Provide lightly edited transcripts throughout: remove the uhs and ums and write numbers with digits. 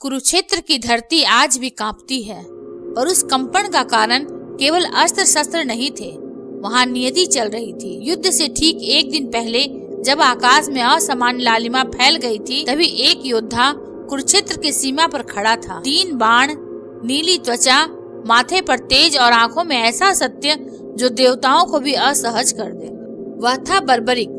कुरुक्षेत्र की धरती आज भी कांपती है, और उस कंपन का कारण केवल अस्त्र शस्त्र नहीं थे, वहाँ नियति चल रही थी। युद्ध से ठीक एक दिन पहले जब आकाश में असामान्य लालिमा फैल गई थी, तभी एक योद्धा कुरुक्षेत्र की सीमा पर खड़ा था। 3 बाण, नीली त्वचा, माथे पर तेज और आंखों में ऐसा सत्य जो देवताओं को भी असहज कर दे। वह था बर्बरिक।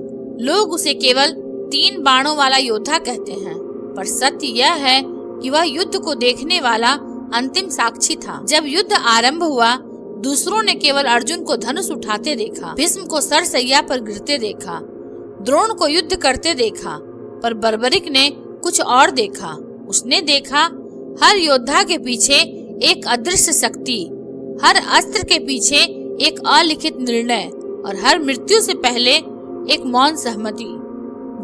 लोग उसे केवल 3 बाणों वाला योद्धा कहते हैं, पर सत्य यह है कि वह युद्ध को देखने वाला अंतिम साक्षी था। जब युद्ध आरंभ हुआ, दूसरों ने केवल अर्जुन को धनुष उठाते देखा, भीष्म को सरसैया पर गिरते देखा, द्रोण को युद्ध करते देखा, पर बर्बरिक ने कुछ और देखा। उसने देखा हर योद्धा के पीछे एक अदृश्य शक्ति, हर अस्त्र के पीछे एक अलिखित निर्णय और हर मृत्यु से पहले एक मौन सहमति।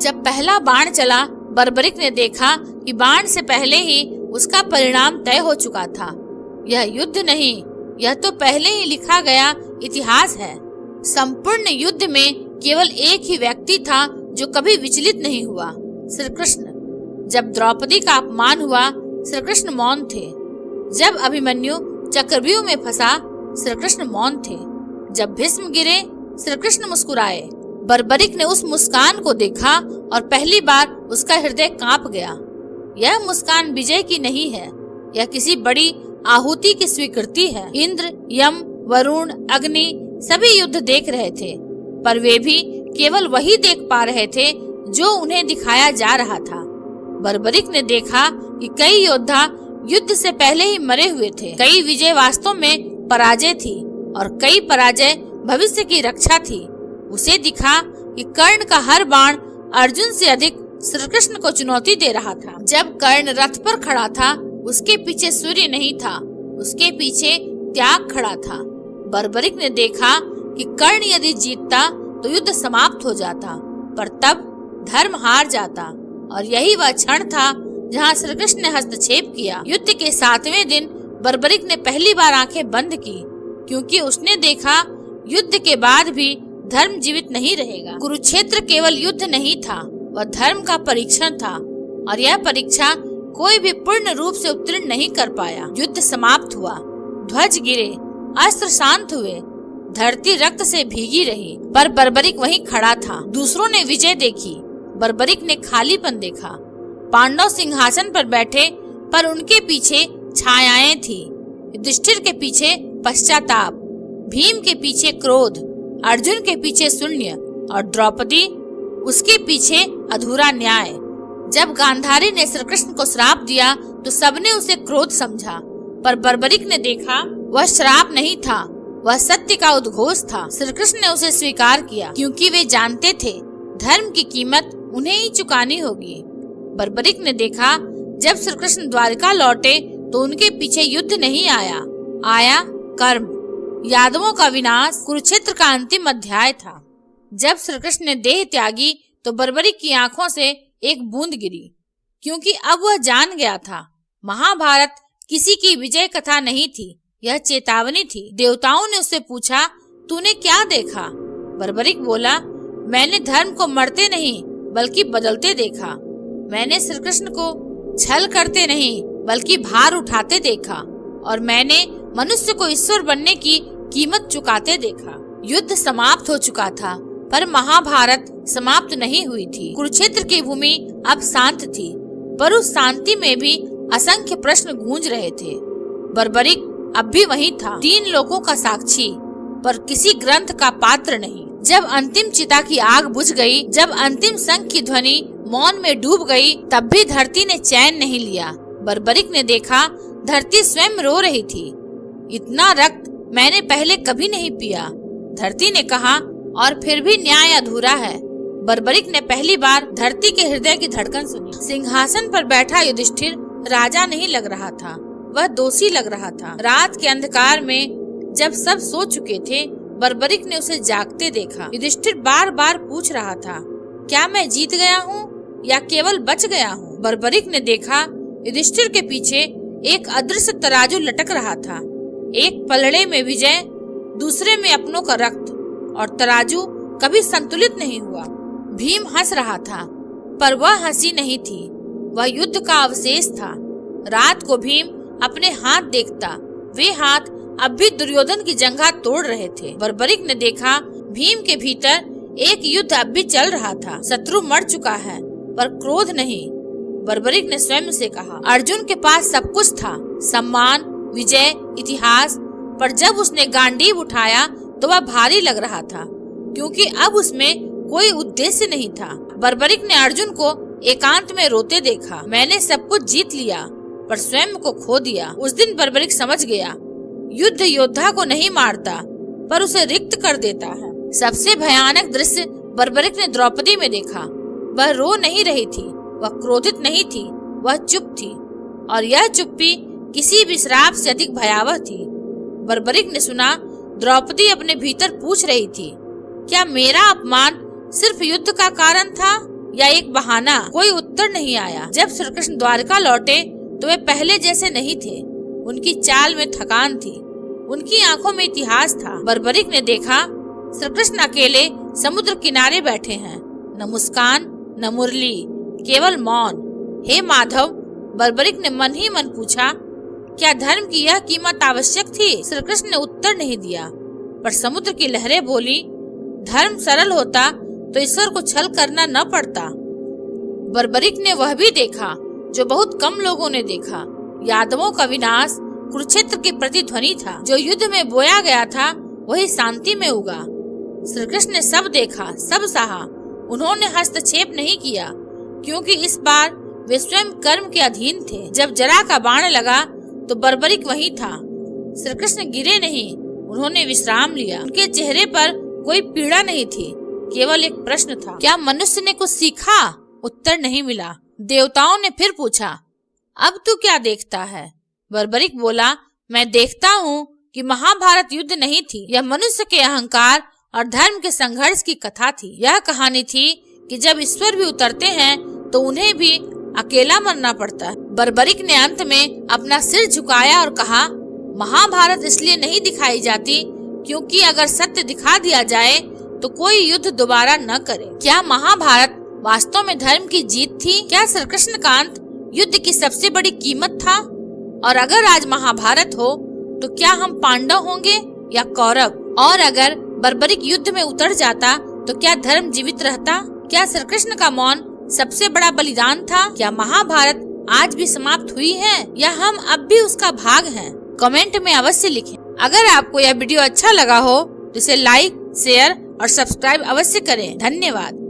जब पहला बाण चला, बर्बरिक ने देखा कि बाण से पहले ही उसका परिणाम तय हो चुका था। यह युद्ध नहीं, यह तो पहले ही लिखा गया इतिहास है। संपूर्ण युद्ध में केवल एक ही व्यक्ति था जो कभी विचलित नहीं हुआ, श्री कृष्ण। जब द्रौपदी का अपमान हुआ, श्री कृष्ण मौन थे। जब अभिमन्यु चक्रव्यूह में फंसा, श्री कृष्ण मौन थे। जब भीष्म गिरे, श्री कृष्ण मुस्कुराए। बर्बरिक ने उस मुस्कान को देखा और पहली बार उसका हृदय कांप गया। यह मुस्कान विजय की नहीं है, यह किसी बड़ी आहुति की स्वीकृति है। इंद्र, यम, वरुण, अग्नि सभी युद्ध देख रहे थे, पर वे भी केवल वही देख पा रहे थे जो उन्हें दिखाया जा रहा था। बर्बरिक ने देखा कि कई योद्धा युद्ध से पहले ही मरे हुए थे, कई विजय वास्तव में पराजय थी और कई पराजय भविष्य की रक्षा थी। उसे दिखा कि कर्ण का हर बाण अर्जुन से अधिक श्री कृष्ण को चुनौती दे रहा था। जब कर्ण रथ पर खड़ा था, उसके पीछे सूर्य नहीं था, उसके पीछे त्याग खड़ा था। बर्बरिक ने देखा कि कर्ण यदि जीतता तो युद्ध समाप्त हो जाता, पर तब धर्म हार जाता, और यही वह क्षण था जहाँ श्री कृष्ण ने हस्तक्षेप किया। युद्ध के 7वें दिन बर्बरिक ने पहली बार आंखें बंद की, क्योंकि उसने देखा युद्ध के बाद भी धर्म जीवित नहीं रहेगा। कुरुक्षेत्र केवल युद्ध नहीं था, वह धर्म का परीक्षण था, और यह परीक्षा कोई भी पूर्ण रूप से उत्तीर्ण नहीं कर पाया। युद्ध समाप्त हुआ, ध्वज गिरे, अस्त्र शांत हुए, धरती रक्त से भीगी रही, पर बर्बरिक वहीं खड़ा था। दूसरों ने विजय देखी, बर्बरिक ने खालीपन देखा। पांडव सिंहासन पर बैठे, पर उनके पीछे छायाएं थी। युधिष्ठिर के पीछे पश्चाताप, भीम के पीछे क्रोध, अर्जुन के पीछे शून्य, और द्रौपदी उसके पीछे अधूरा न्याय। जब गांधारी ने श्री कृष्ण को श्राप दिया तो सबने उसे क्रोध समझा, पर बर्बरिक ने देखा वह श्राप नहीं था, वह सत्य का उद्घोष था। श्री कृष्ण ने उसे स्वीकार किया, क्योंकि वे जानते थे धर्म की कीमत उन्हें ही चुकानी होगी। बर्बरिक ने देखा जब श्री कृष्ण द्वारिका लौटे तो उनके पीछे युद्ध नहीं आया, आया कर्म। यादवों का विनाश कुरुक्षेत्र का अंतिम अध्याय था। जब श्री कृष्ण ने देह त्यागी तो बर्बरिक की आंखों से एक बूंद गिरी, क्योंकि अब वह जान गया था महाभारत किसी की विजय कथा नहीं थी, यह चेतावनी थी। देवताओं ने उससे पूछा, तूने क्या देखा? बर्बरिक बोला, मैंने धर्म को मरते नहीं बल्कि बदलते देखा। मैंने श्री कृष्ण को छल करते नहीं बल्कि भार उठाते देखा, और मैंने मनुष्य को ईश्वर बनने की कीमत चुकाते देखा। युद्ध समाप्त हो चुका था, पर महाभारत समाप्त नहीं हुई थी। कुरुक्षेत्र की भूमि अब शांत थी, पर उस शांति में भी असंख्य प्रश्न गूंज रहे थे। बर्बरिक अब भी वहीं था, 3 लोगों का साक्षी, पर किसी ग्रंथ का पात्र नहीं। जब अंतिम चिता की आग बुझ गई, जब अंतिम शंख की ध्वनि मौन में डूब गई, तब भी धरती ने चैन नहीं लिया। बर्बरिक ने देखा धरती स्वयं रो रही थी। इतना रक्त मैंने पहले कभी नहीं पिया, धरती ने कहा, और फिर भी न्याय अधूरा है। बर्बरिक ने पहली बार धरती के हृदय की धड़कन सुनी। सिंहासन पर बैठा युधिष्ठिर राजा नहीं लग रहा था, वह दोषी लग रहा था। रात के अंधकार में जब सब सो चुके थे, बर्बरिक ने उसे जागते देखा। युधिष्ठिर बार बार पूछ रहा था, क्या मैं जीत गया हूँ या केवल बच गया हूँ? बर्बरिक ने देखा युधिष्ठिर के पीछे एक अदृश्य तराजू लटक रहा था। एक पलड़े में विजय, दूसरे में अपनों का रक्त, और तराजू कभी संतुलित नहीं हुआ। भीम हंस रहा था, पर वह हंसी नहीं थी, वह युद्ध का अवशेष था। रात को भीम अपने हाथ देखता, वे हाथ अब भी दुर्योधन की जंघा तोड़ रहे थे। बर्बरिक ने देखा भीम के भीतर एक युद्ध अब भी चल रहा था। शत्रु मर चुका है पर क्रोध नहीं। बर्बरिक ने स्वयं से कहा, अर्जुन के पास सब कुछ था, सम्मान, विजय, इतिहास, पर जब उसने गांडीव उठाया तो वह भारी लग रहा था, क्योंकि अब उसमें कोई उद्देश्य नहीं था। बर्बरिक ने अर्जुन को एकांत में रोते देखा। मैंने सब कुछ जीत लिया पर स्वयं को खो दिया। उस दिन बर्बरिक समझ गया, युद्ध योद्धा को नहीं मारता पर उसे रिक्त कर देता है। सबसे भयानक दृश्य बर्बरिक ने द्रौपदी में देखा। वह रो नहीं रही थी, वह क्रोधित नहीं थी, वह चुप थी, और यह चुप्पी किसी भी श्राप से अधिक भयावह थी। बर्बरिक ने सुना द्रौपदी अपने भीतर पूछ रही थी, क्या मेरा अपमान सिर्फ युद्ध का कारण था या एक बहाना? कोई उत्तर नहीं आया। जब श्री कृष्ण द्वारका लौटे तो वे पहले जैसे नहीं थे। उनकी चाल में थकान थी, उनकी आंखों में इतिहास था। बर्बरिक ने देखा श्री कृष्ण अकेले समुद्र किनारे बैठे हैं, न मुस्कान न मुरली, केवल मौन। हे माधव, बर्बरिक ने मन ही मन पूछा, क्या धर्म की यह कीमत आवश्यक थी? श्री कृष्ण ने उत्तर नहीं दिया, पर समुद्र की लहरें बोली, धर्म सरल होता तो ईश्वर को छल करना न पड़ता। बर्बरिक ने वह भी देखा जो बहुत कम लोगों ने देखा। यादवों का विनाश कुरुक्षेत्र की प्रतिध्वनि था। जो युद्ध में बोया गया था वही शांति में उगा। श्री कृष्ण ने सब देखा, सब सहा। उन्होंने हस्तक्षेप नहीं किया, क्योंकि इस बार वे स्वयं कर्म के अधीन थे। जब जरा का बाण लगा तो बर्बरिक वहीं था। श्री कृष्ण गिरे नहीं, उन्होंने विश्राम लिया। उनके चेहरे पर कोई पीड़ा नहीं थी, केवल एक प्रश्न था, क्या मनुष्य ने कुछ सीखा? उत्तर नहीं मिला। देवताओं ने फिर पूछा, अब तू क्या देखता है? बर्बरिक बोला, मैं देखता हूँ कि महाभारत युद्ध नहीं थी, यह मनुष्य के अहंकार और धर्म के संघर्ष की कथा थी। यह कहानी थी कि जब ईश्वर भी उतरते हैं तो उन्हें भी अकेला मरना पड़ता है। बर्बरिक ने अंत में अपना सिर झुकाया और कहा, महाभारत इसलिए नहीं दिखाई जाती क्योंकि अगर सत्य दिखा दिया जाए तो कोई युद्ध दोबारा न करे। क्या महाभारत वास्तव में धर्म की जीत थी? क्या श्री कृष्ण कांत युद्ध की सबसे बड़ी कीमत था? और अगर आज महाभारत हो तो क्या हम पांडव होंगे या कौरव? और अगर बर्बरिक युद्ध में उतर जाता तो क्या धर्म जीवित रहता? क्या श्री कृष्ण का मौन सबसे बड़ा बलिदान था? क्या महाभारत आज भी समाप्त हुई है या हम अब भी उसका भाग हैं? कमेंट में अवश्य लिखें। अगर आपको यह वीडियो अच्छा लगा हो तो इसे लाइक, शेयर और सब्सक्राइब अवश्य करें। धन्यवाद।